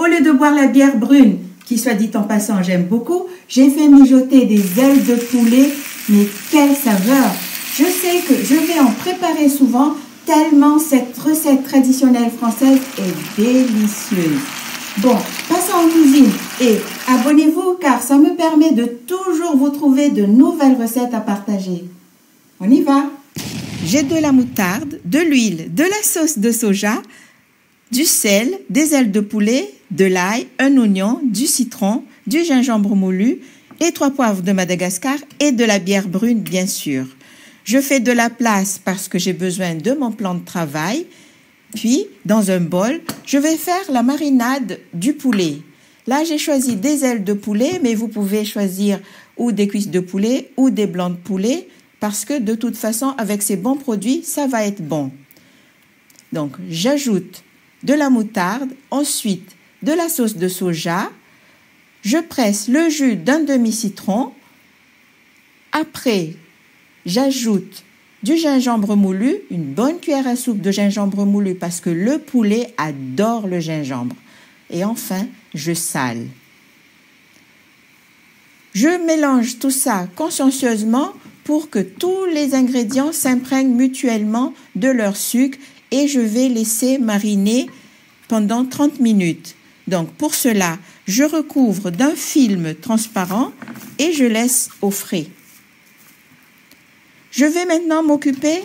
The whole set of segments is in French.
lieu de boire la bière brune, qui soit dit en passant j'aime beaucoup, j'ai fait mijoter des ailes de poulet, mais quelle saveur! Je sais que je vais en préparer souvent, tellement cette recette traditionnelle française est délicieuse. Bon, passons en cuisine et abonnez-vous car ça me permet de toujours vous trouver de nouvelles recettes à partager. On y va! J'ai de la moutarde, de l'huile, de la sauce de soja, du sel, des ailes de poulet, de l'ail, un oignon, du citron, du gingembre moulu, les 3 poivres de Madagascar et de la bière brune bien sûr. Je fais de la place parce que j'ai besoin de mon plan de travail. Puis, dans un bol, je vais faire la marinade du poulet. Là, j'ai choisi des ailes de poulet, mais vous pouvez choisir ou des cuisses de poulet ou des blancs de poulet parce que de toute façon, avec ces bons produits, ça va être bon. Donc, j'ajoute de la moutarde, ensuite de la sauce de soja. Je presse le jus d'un demi-citron. Après, j'ajoute du gingembre moulu, une bonne cuillère à soupe de gingembre moulu parce que le poulet adore le gingembre. Et enfin, je sale. Je mélange tout ça consciencieusement pour que tous les ingrédients s'imprègnent mutuellement de leur sucre et je vais laisser mariner pendant 30 minutes. Donc pour cela, je recouvre d'un film transparent et je laisse au frais. Je vais maintenant m'occuper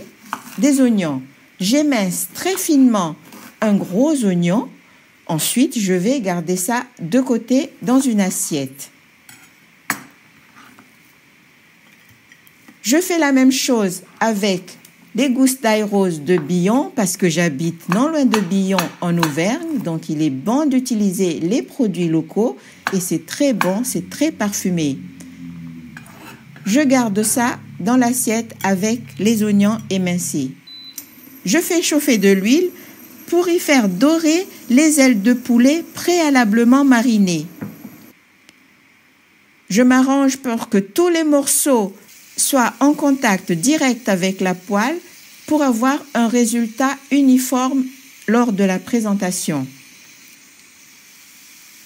des oignons. J'émince très finement un gros oignon. Ensuite, je vais garder ça de côté dans une assiette. Je fais la même chose avec des gousses d'ail rose de Billon parce que j'habite non loin de Billon en Auvergne. Donc, il est bon d'utiliser les produits locaux et c'est très bon, c'est très parfumé. Je garde ça dans l'assiette avec les oignons émincés. Je fais chauffer de l'huile pour y faire dorer les ailes de poulet préalablement marinées. Je m'arrange pour que tous les morceaux soient en contact direct avec la poêle pour avoir un résultat uniforme lors de la présentation.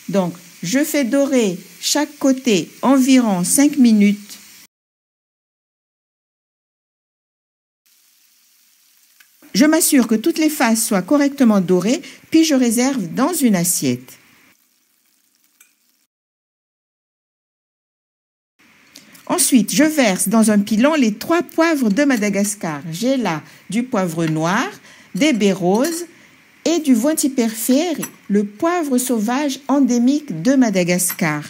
Donc, je fais dorer chaque côté environ 5 minutes. Je m'assure que toutes les faces soient correctement dorées, puis je réserve dans une assiette. Ensuite, je verse dans un pilon les 3 poivres de Madagascar. J'ai là du poivre noir, des baies roses et du Vointiperferi, le poivre sauvage endémique de Madagascar.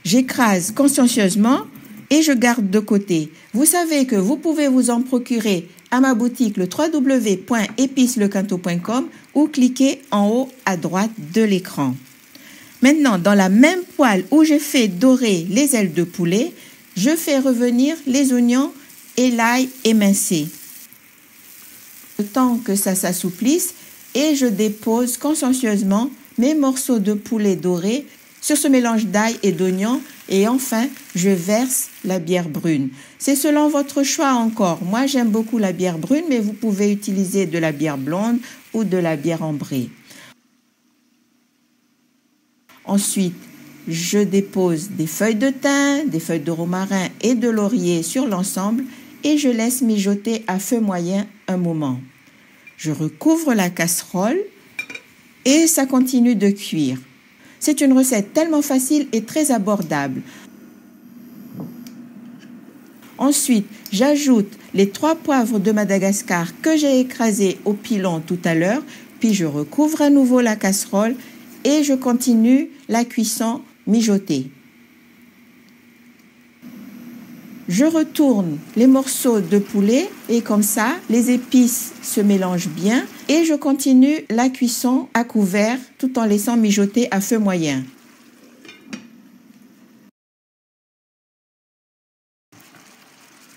J'écrase consciencieusement et je garde de côté. Vous savez que vous pouvez vous en procurer à ma boutique le www.épices-le-quinto.com ou cliquez en haut à droite de l'écran. Maintenant, dans la même poêle où j'ai fait dorer les ailes de poulet, je fais revenir les oignons et l'ail émincé. Le temps que ça s'assouplisse et je dépose consciencieusement mes morceaux de poulet dorés sur ce mélange d'ail et d'oignons et enfin, je verse la bière brune. C'est selon votre choix encore. Moi, j'aime beaucoup la bière brune, mais vous pouvez utiliser de la bière blonde ou de la bière ambrée. Ensuite, je dépose des feuilles de thym, des feuilles de romarin et de laurier sur l'ensemble et je laisse mijoter à feu moyen un moment. Je recouvre la casserole et ça continue de cuire. C'est une recette tellement facile et très abordable. Ensuite, j'ajoute les 3 poivres de Madagascar que j'ai écrasés au pilon tout à l'heure, puis je recouvre à nouveau la casserole et je continue la cuisson mijotée. Je retourne les morceaux de poulet et comme ça, les épices se mélangent bien et je continue la cuisson à couvert tout en laissant mijoter à feu moyen.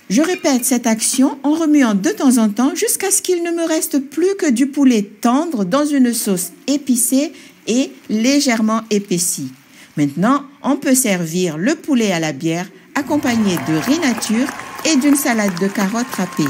Je répète cette action en remuant de temps en temps jusqu'à ce qu'il ne me reste plus que du poulet tendre dans une sauce épicée et légèrement épaissie. Maintenant, on peut servir le poulet à la bière accompagné de riz nature et d'une salade de carottes râpées.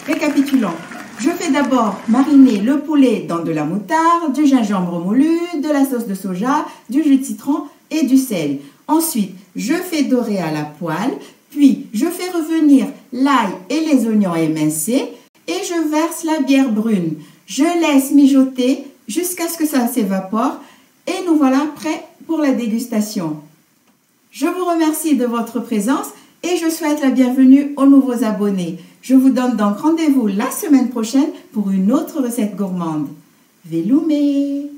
Récapitulons. Je fais d'abord mariner le poulet dans de la moutarde, du gingembre moulu, de la sauce de soja, du jus de citron et du sel. Ensuite, je fais dorer à la poêle, puis je fais revenir l'ail et les oignons émincés et je verse la bière brune. Je laisse mijoter jusqu'à ce que ça s'évapore et nous voilà prêts pour la dégustation. Je vous remercie de votre présence et je souhaite la bienvenue aux nouveaux abonnés. Je vous donne donc rendez-vous la semaine prochaine pour une autre recette gourmande. Veloumé!